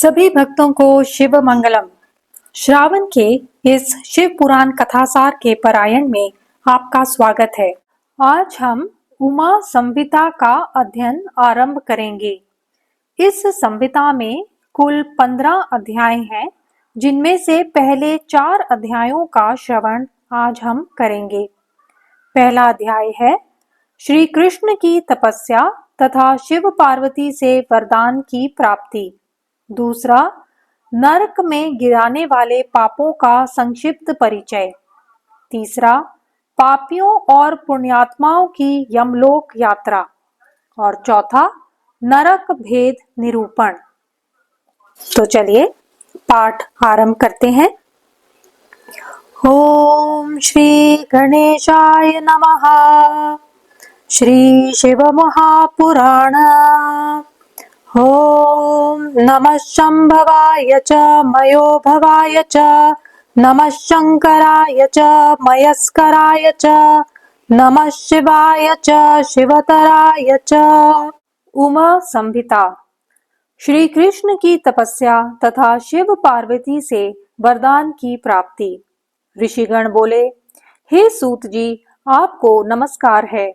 सभी भक्तों को शिव मंगलम। श्रावण के इस शिव पुराण कथासार के पारायण में आपका स्वागत है। आज हम उमा संहिता का अध्ययन आरंभ करेंगे। इस संहिता में कुल 15 अध्याय हैं, जिनमें से पहले 4 अध्यायों का श्रवण आज हम करेंगे। पहला अध्याय है श्री कृष्ण की तपस्या तथा शिव पार्वती से वरदान की प्राप्ति। दूसरा, नरक में गिराने वाले पापों का संक्षिप्त परिचय। तीसरा, पापियों और पुण्यात्माओं की यमलोक यात्रा। और चौथा, नरक भेद निरूपण। तो चलिए पाठ आरंभ करते हैं। ओम श्री गणेशाय नमः। श्री शिव महापुराण। ओम नमः शंभवाय च मयो भवाय च नमः शंकराय च मयस्कराय च नमः शिवाय च शिवतराय च। उमा संहिता। श्री कृष्ण की तपस्या तथा शिव पार्वती से वरदान की प्राप्ति। ऋषिगण बोले, हे सूत जी, आपको नमस्कार है।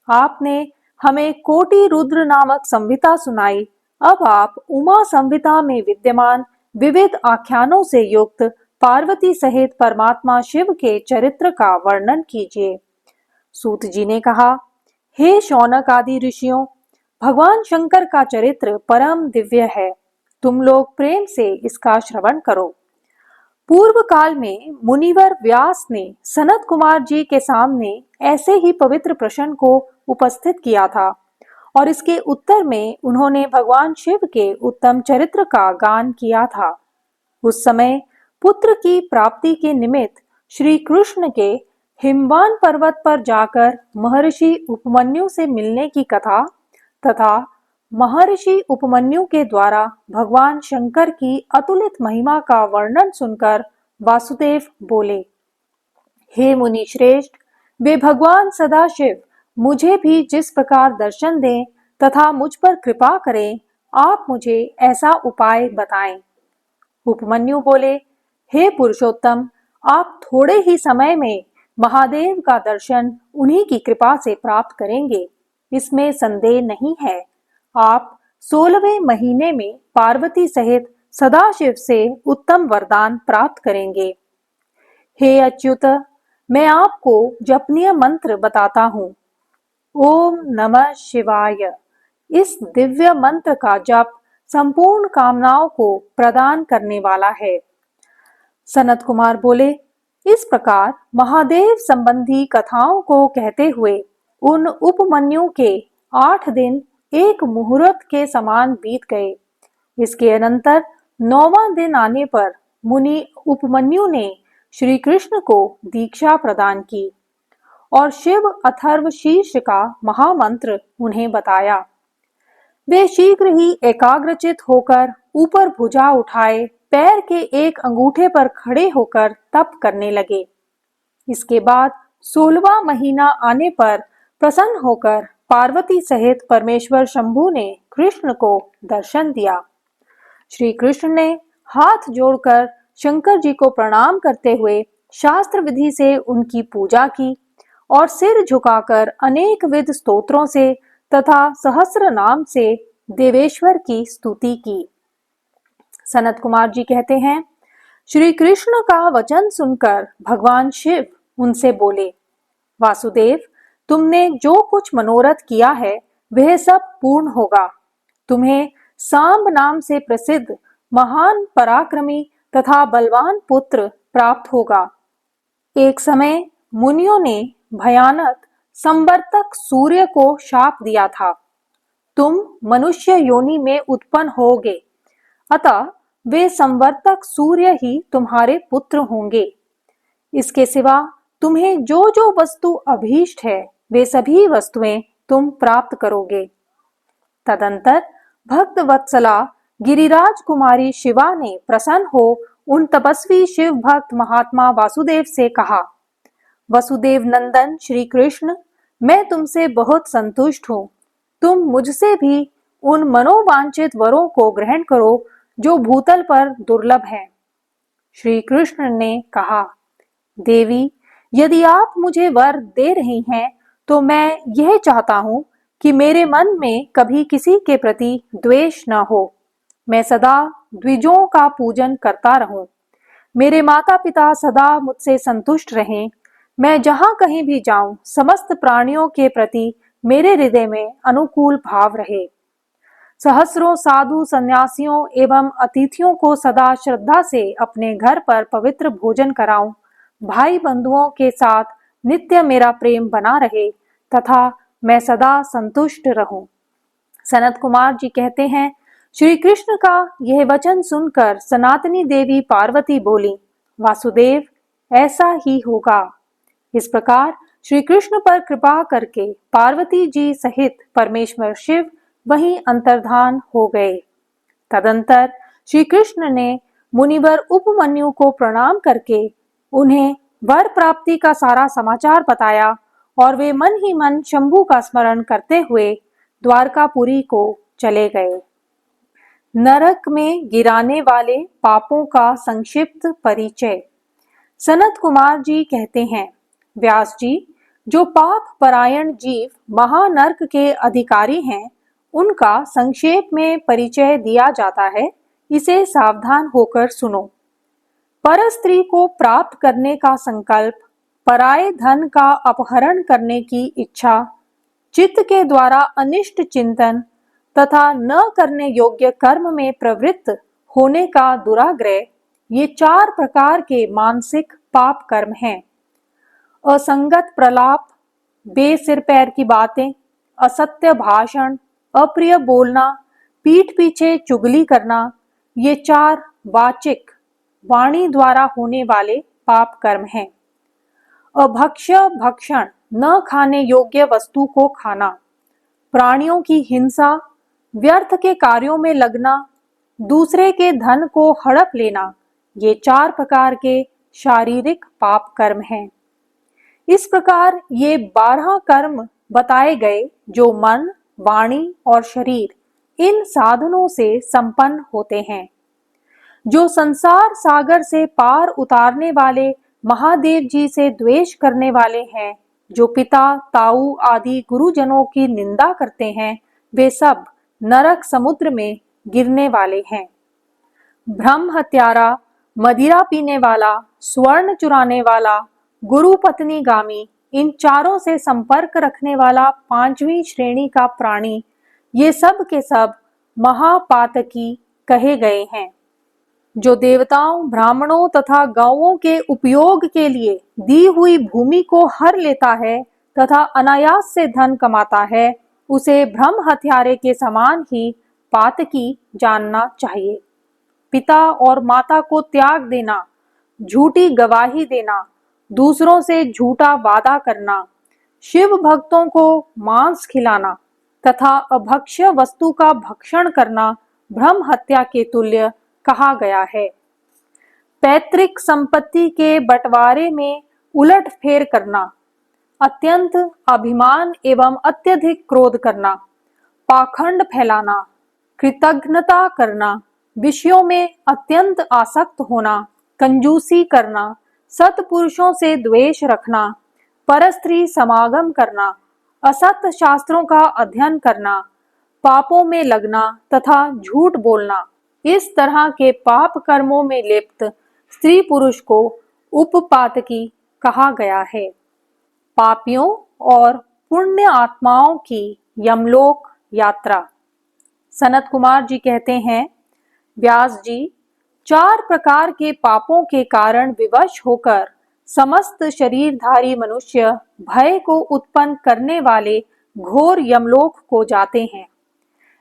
आपने हमें कोटि रुद्र नामक संहिता सुनाई। अब आप उमा संहिता में विद्यमान विविध आख्यानों से युक्त पार्वती सहित परमात्मा शिव के चरित्र का वर्णन कीजिए। सूत जी ने कहा, हे शौनक आदि ऋषियों, भगवान शंकर का चरित्र परम दिव्य है। तुम लोग प्रेम से इसका श्रवण करो। पूर्व काल में मुनिवर व्यास ने सनत कुमार जी के सामने ऐसे ही पवित्र प्रश्न को उपस्थित किया था और इसके उत्तर में उन्होंने भगवान शिव के उत्तम चरित्र का गान किया था। उस समय पुत्र की प्राप्ति के निमित्त श्री कृष्ण के हिमवान पर्वत पर जाकर महर्षि उपमन्यु से मिलने की कथा तथा महर्षि उपमन्यु के द्वारा भगवान शंकर की अतुलित महिमा का वर्णन सुनकर वासुदेव बोले, हे मुनि श्रेष्ठ, वे भगवान सदाशिव मुझे भी जिस प्रकार दर्शन दें तथा मुझ पर कृपा करें, आप मुझे ऐसा उपाय बताएं। उपमन्यु बोले, हे पुरुषोत्तम, आप थोड़े ही समय में महादेव का दर्शन उन्हीं की कृपा से प्राप्त करेंगे, इसमें संदेह नहीं है। आप 16वें महीने में पार्वती सहित सदाशिव से उत्तम वरदान प्राप्त करेंगे। हे अच्युत, मैं आपको जपनीय मंत्र बताता हूँ। ओम नमः शिवाय। इस दिव्य मंत्र का जप संपूर्ण कामनाओं को प्रदान करने वाला है। सनत कुमार बोले, इस प्रकार महादेव संबंधी कथाओं को कहते हुए उन उपमन्यु के 8 दिन एक मुहूर्त के समान बीत गए। इसके अनंतर 9वां दिन आने पर मुनि उपमन्यु ने श्री कृष्ण को दीक्षा प्रदान की और शिव अथर्व शीर्ष का महामंत्र उन्हें बताया। वे शीघ्र ही एकाग्रचित होकर ऊपर भुजा उठाए पैर के एक अंगूठे पर खड़े होकर तप करने लगे। इसके बाद 16वां महीना आने पर प्रसन्न होकर पार्वती सहित परमेश्वर शंभु ने कृष्ण को दर्शन दिया। श्री कृष्ण ने हाथ जोड़कर शंकर जी को प्रणाम करते हुए शास्त्र विधि से उनकी पूजा की और सिर झुकाकर अनेक विध स्तोत्रों से तथा सहस्र नाम से देवेश्वर की स्तुति की। सनत कुमार जी कहते हैं, श्री कृष्ण का वचन सुनकर भगवान शिव उनसे बोले, वासुदेव, तुमने जो कुछ मनोरथ किया है वह सब पूर्ण होगा। तुम्हें सांब नाम से प्रसिद्ध महान पराक्रमी तथा बलवान पुत्र प्राप्त होगा। एक समय मुनियों ने भयानक संवर्तक सूर्य को शाप दिया था, तुम मनुष्य योनि में उत्पन्न होगे, अतः वे संवर्तक सूर्य ही तुम्हारे पुत्र होंगे। इसके सिवा तुम्हें जो जो वस्तु अभीष्ट है वे सभी वस्तुएं तुम प्राप्त करोगे। तदंतर भक्त वत्सला गिरिराज कुमारी शिवा ने प्रसन्न हो उन तपस्वी शिव भक्त महात्मा वासुदेव से कहा, वसुदेव नंदन श्री कृष्ण, मैं तुमसे बहुत संतुष्ट हूँ। तुम मुझसे भी उन मनोवांछित वरों को ग्रहण करो जो भूतल पर दुर्लभ हैं। श्री कृष्ण ने कहा, देवी, यदि आप मुझे वर दे रही हैं तो मैं यह चाहता हूं कि मेरे मन में कभी किसी के प्रति द्वेष न हो। मैं सदा द्विजों का पूजन करता रहूं। मेरे माता पिता सदा मुझसे संतुष्ट रहें। मैं जहां कहीं भी जाऊं, समस्त प्राणियों के प्रति मेरे हृदय में अनुकूल भाव रहे। सहस्रों साधु सन्यासियों एवं अतिथियों को सदा श्रद्धा से अपने घर पर पवित्र भोजन कराऊं। भाई बंधुओं के साथ नित्य मेरा प्रेम बना रहे तथा मैं सदा संतुष्ट रहूं। सनत कुमार जी कहते हैं, श्री कृष्ण का यह वचन सुनकर सनातनी देवी पार्वती बोली, वासुदेव, ऐसा ही होगा। इस प्रकार श्री कृष्ण पर कृपा करके पार्वती जी सहित परमेश्वर शिव वहीं अंतर्धान हो गए। तदंतर श्री कृष्ण ने मुनिवर उपमन्यु को प्रणाम करके उन्हें वर प्राप्ति का सारा समाचार बताया और वे मन ही मन शंभु का स्मरण करते हुए द्वारकापुरी को चले गए। नरक में गिराने वाले पापों का संक्षिप्त परिचय। सनत कुमार जी कहते हैं, व्यास जी, जो पाप परायण जीव महानर्क के अधिकारी हैं, उनका संक्षेप में परिचय दिया जाता है। इसे सावधान होकर सुनो। परस्त्री को प्राप्त करने का संकल्प, पराये धन का अपहरण करने की इच्छा, चित्त के द्वारा अनिष्ट चिंतन तथा न करने योग्य कर्म में प्रवृत्त होने का दुराग्रह, ये 4 प्रकार के मानसिक पाप कर्म हैं। असंगत प्रलाप, बेसिर पैर की बातें, असत्य भाषण, अप्रिय बोलना, पीठ पीछे चुगली करना, ये 4 वाचिक वाणी द्वारा होने वाले पाप कर्म हैं। अभक्ष्य भक्षण, न खाने योग्य वस्तु को खाना, प्राणियों की हिंसा, व्यर्थ के कार्यों में लगना, दूसरे के धन को हड़प लेना, ये 4 प्रकार के शारीरिक पाप कर्म हैं। इस प्रकार ये 12 कर्म बताए गए जो मन, वाणी और शरीर इन साधनों से संपन्न होते हैं। जो संसार सागर से पार उतारने वाले महादेव जी से द्वेष करने वाले हैं, जो पिता, ताऊ आदि गुरुजनों की निंदा करते हैं, वे सब नरक समुद्र में गिरने वाले हैं। ब्रह्म हत्यारा, मदिरा पीने वाला, स्वर्ण चुराने वाला, गुरु पत्नी गामी, इन चारों से संपर्क रखने वाला 5वीं श्रेणी का प्राणी, ये सब के सब महापातकी कहे गए हैं। जो देवताओं, ब्राह्मणों तथा गौओं के उपयोग के लिए दी हुई भूमि को हर लेता है तथा अनायास से धन कमाता है, उसे ब्रह्म हत्यारे के समान ही पातकी जानना चाहिए। पिता और माता को त्याग देना, झूठी गवाही देना, दूसरों से झूठा वादा करना, शिव भक्तों को मांस खिलाना तथा अभक्ष्य वस्तु का भक्षण करना ब्रह्म हत्या के तुल्य कहा गया है। पैतृक संपत्ति के बंटवारे में उलटफेर करना, अत्यंत अभिमान एवं अत्यधिक क्रोध करना, पाखंड फैलाना, कृतघ्नता करना, विषयों में अत्यंत आसक्त होना, कंजूसी करना, सत्पुरुषों से द्वेष रखना, परस्त्री समागम करना, असत शास्त्रों का अध्ययन करना, पापों में लगना तथा झूठ बोलना, इस तरह के पाप कर्मों में लिप्त स्त्री पुरुष को उपपातकी कहा गया है। पापियों और पुण्य आत्माओं की यमलोक यात्रा। सनत कुमार जी कहते हैं, व्यास जी, 4 प्रकार के पापों के कारण विवश होकर समस्त शरीरधारी मनुष्य भय को उत्पन्न करने वाले घोर यमलोक को जाते हैं।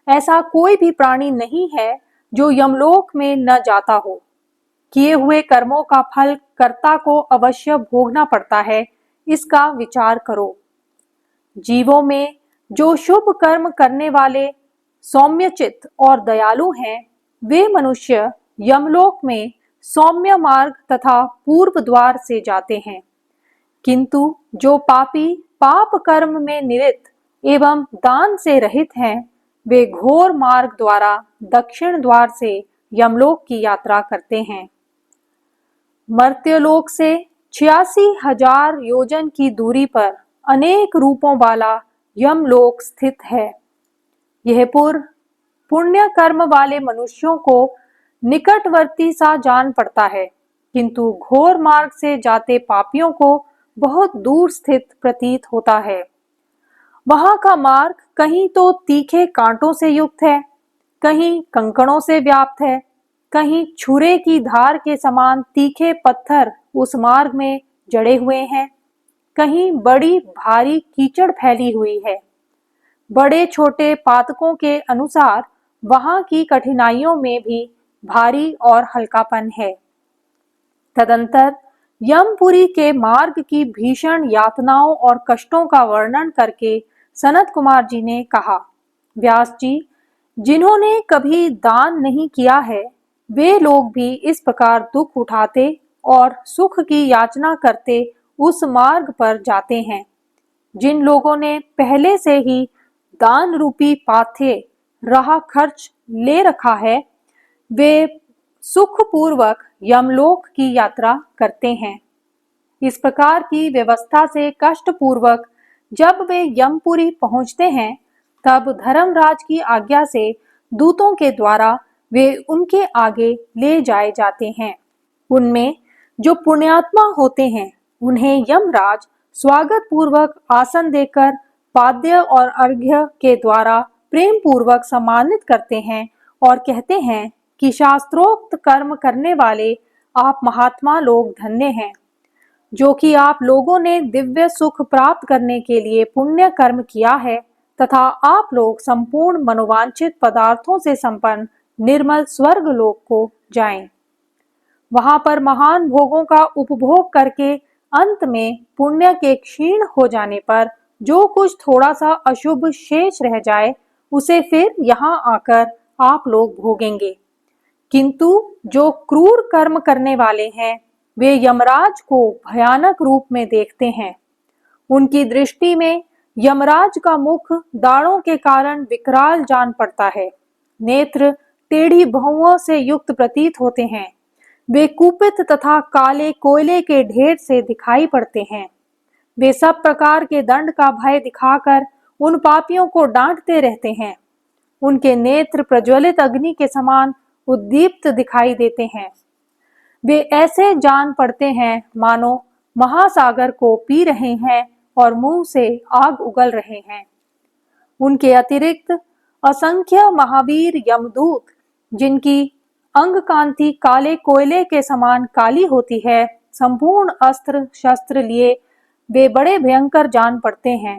ऐसा कोई भी प्राणी नहीं है जो यमलोक में न जाता हो। किए हुए कर्मों का फल कर्ता को अवश्य भोगना पड़ता है, इसका विचार करो। जीवों में जो शुभ कर्म करने वाले, सौम्यचित्त और दयालु हैं, वे मनुष्य यमलोक में सौम्य मार्ग तथा पूर्व द्वार से जाते हैं। किंतु जो पापी पाप कर्म में निरत एवं दान से रहित हैं, वे घोर मार्ग द्वारा दक्षिण द्वार से यमलोक की यात्रा करते हैं। मर्त्यलोक से 86,000 योजन की दूरी पर अनेक रूपों वाला यमलोक स्थित है। यह पूर्व पुण्य कर्म वाले मनुष्यों को निकटवर्ती सा जान पड़ता है, किंतु घोर मार्ग से जाते पापियों को बहुत दूर स्थित प्रतीत होता है। वहां का मार्ग कहीं तो तीखे कांटों से युक्त है, कहीं कंकड़ों से व्याप्त है, कहीं छुरे की धार के समान तीखे पत्थर उस मार्ग में जड़े हुए हैं, कहीं बड़ी भारी कीचड़ फैली हुई है। बड़े छोटे पातकों के अनुसार वहां की कठिनाइयों में भी भारी और हल्कापन है। तदंतर यमपुरी के मार्ग की भीषण यातनाओं और कष्टों का वर्णन करके सनत कुमार जी ने कहा, व्यास जी, जिन्होंने कभी दान नहीं किया है वे लोग भी इस प्रकार दुख उठाते और सुख की याचना करते उस मार्ग पर जाते हैं। जिन लोगों ने पहले से ही दान रूपी पाथे राह खर्च ले रखा है वे सुखपूर्वक यमलोक की यात्रा करते हैं। इस प्रकार की व्यवस्था से कष्टपूर्वक जब वे यमपुरी पहुंचते हैं तब धर्मराज की आज्ञा से दूतों के द्वारा वे उनके आगे ले जाए जाते हैं। उनमें जो पुण्यात्मा होते हैं उन्हें यमराज स्वागत पूर्वक आसन देकर पाद्य और अर्घ्य के द्वारा प्रेम पूर्वक सम्मानित करते हैं और कहते हैं कि शास्त्रोक्त कर्म करने वाले आप महात्मा लोग धन्य हैं, जो कि आप लोगों ने दिव्य सुख प्राप्त करने के लिए पुण्य कर्म किया है तथा आप लोग संपूर्ण मनोवांछित पदार्थों से संपन्न निर्मल स्वर्ग लोक को जाएं। वहां पर महान भोगों का उपभोग करके अंत में पुण्य के क्षीण हो जाने पर जो कुछ थोड़ा सा अशुभ शेष रह जाए उसे फिर यहाँ आकर आप लोग भोगेंगे। किंतु जो क्रूर कर्म करने वाले हैं वे यमराज को भयानक रूप में देखते हैं। उनकी दृष्टि में यमराज का मुख दाढ़ों के कारण विकराल जान पड़ता है, नेत्र टेढ़ी भौहों से युक्त प्रतीत होते हैं, वे कुपित तथा काले कोयले के ढेर से दिखाई पड़ते हैं। वे सब प्रकार के दंड का भय दिखाकर उन पापियों को डांटते रहते हैं। उनके नेत्र प्रज्वलित अग्नि के समान उद्दीप्त दिखाई देते हैं। वे ऐसे जान पड़ते हैं मानो महासागर को पी रहे हैं और मुंह से आग उगल रहे हैं। उनके अतिरिक्त असंख्य महावीर यमदूत, जिनकी अंग कांति काले कोयले के समान काली होती है, संपूर्ण अस्त्र शस्त्र लिए वे बड़े भयंकर जान पड़ते हैं।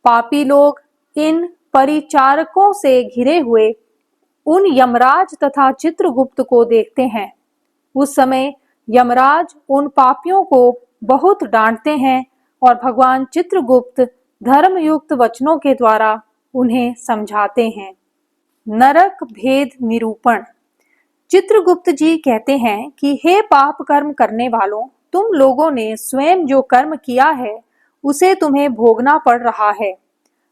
पापी लोग इन परिचारकों से घिरे हुए उन यमराज तथा चित्रगुप्त को देखते हैं। उस समय यमराज उन पापियों को बहुत डांटते हैं और भगवान चित्रगुप्त धर्मयुक्त वचनों के द्वारा उन्हें समझाते हैं। नरक भेद निरूपण। चित्रगुप्त जी कहते हैं कि हे पाप कर्म करने वालों, तुम लोगों ने स्वयं जो कर्म किया है उसे तुम्हें भोगना पड़ रहा है।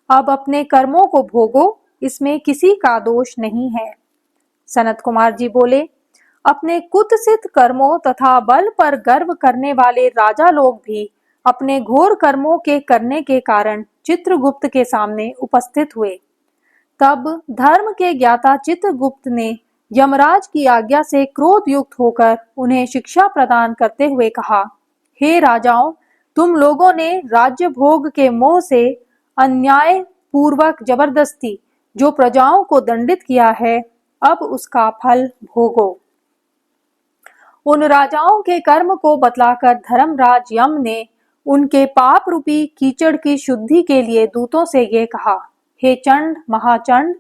अब अपने कर्मों को भोगो, इसमें किसी का दोष नहीं है। सनत कुमार जी बोले, अपने कुत्सित कर्मों तथा बल पर गर्व करने वाले राजा लोग भी अपने घोर कर्मों के करने के कारण चित्रगुप्त के सामने उपस्थित हुए। तब धर्म के ज्ञाता चित्रगुप्त ने यमराज की आज्ञा से क्रोध युक्त होकर उन्हें शिक्षा प्रदान करते हुए कहा, हे राजाओं, तुम लोगों ने राज्य भोग के मोह से अन्याय पूर्वक जबरदस्ती जो प्रजाओं को दंडित किया है, अब उसका फल भोगो। उन राजाओं के कर्म को बतलाकर धर्मराज यम ने उनके पाप रूपी कीचड़ की शुद्धि के लिए दूतों से ये कहा, हे चंड महाचंड,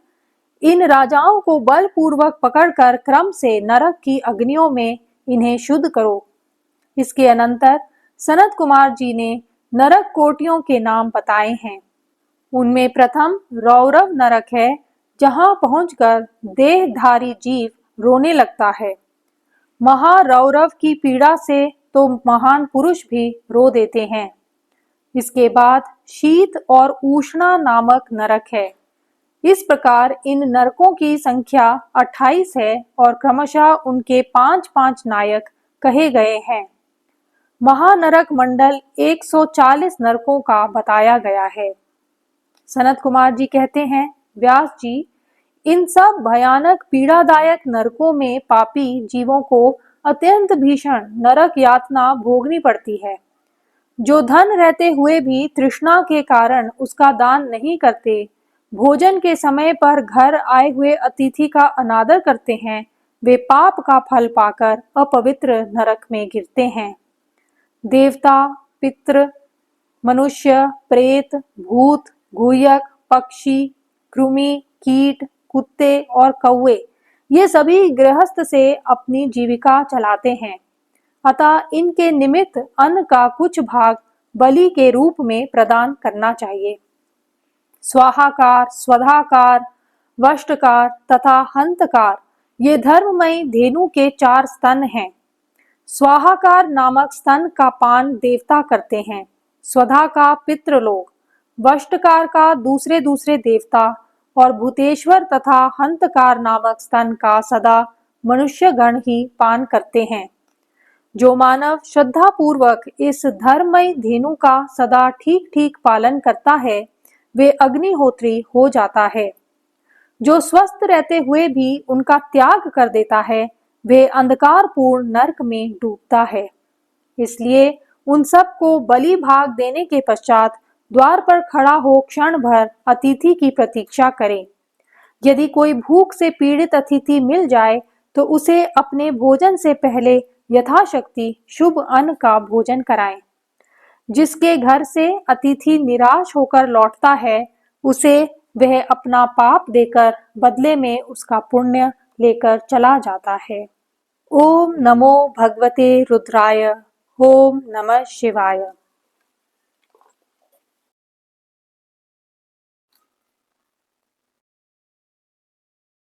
इन राजाओं को बलपूर्वक पकड़कर क्रम से नरक की अग्नियों में इन्हें शुद्ध करो। इसके अनंतर सनत कुमार जी ने नरक कोटियों के नाम बताए हैं। उनमें प्रथम रौरव नरक है, जहां पहुंचकर देहधारी जीव रोने लगता है। महारौरव की पीड़ा से तो महान पुरुष भी रो देते हैं। इसके बाद शीत और उष्णा नामक नरक है। इस प्रकार इन नरकों की संख्या 28 है और क्रमशः उनके 5-5 नायक कहे गए हैं। महानरक मंडल 140 नरकों का बताया गया है। सनत कुमार जी कहते हैं, व्यास जी, इन सब भयानक पीड़ादायक नरकों में पापी जीवों को अत्यंत भीषण नरक यातना भोगनी पड़ती है। जो धन रहते हुए भी तृष्णा के कारण उसका दान नहीं करते, भोजन के समय पर घर आए हुए अतिथि का अनादर करते हैं, वे पाप का फल पाकर अपवित्र नरक में गिरते हैं। देवता, पितृ, मनुष्य, प्रेत, भूत, गुहयक, पक्षी, कृमि, कीट, कुत्ते और कौवे, ये सभी गृहस्थ से अपनी जीविका चलाते हैं। अतः इनके निमित्त अन्न का कुछ भाग बलि के रूप में प्रदान करना चाहिए। स्वाहाकार, स्वधाकार, वष्टकार तथा हंतकार, ये धर्ममयी धेनु के 4 स्तन हैं। स्वाहाकार नामक स्तन का पान देवता करते हैं, स्वधा का पितृलोक, वष्टकार का दूसरे दूसरे देवता और भूतेश्वर तथा हंतकार नामक स्तन का सदा मनुष्य गण ही पान करते हैं। जो मानव श्रद्धा पूर्वक इस धर्ममय धेनु का सदा ठीक ठीक पालन करता है, वे अग्निहोत्री हो जाता है। जो स्वस्थ रहते हुए भी उनका त्याग कर देता है, वे अंधकारपूर्ण नरक में डूबता है। इसलिए उन सब को बलि भाग देने के पश्चात द्वार पर खड़ा हो क्षण भर अतिथि की प्रतीक्षा करें। यदि कोई भूख से पीड़ित अतिथि मिल जाए तो उसे अपने भोजन से पहले यथाशक्ति शुभ अन्न का भोजन कराएं। जिसके घर से अतिथि निराश होकर लौटता है, उसे वह अपना पाप देकर बदले में उसका पुण्य लेकर चला जाता है। ओम नमो भगवते रुद्राय। ओम नमः शिवाय।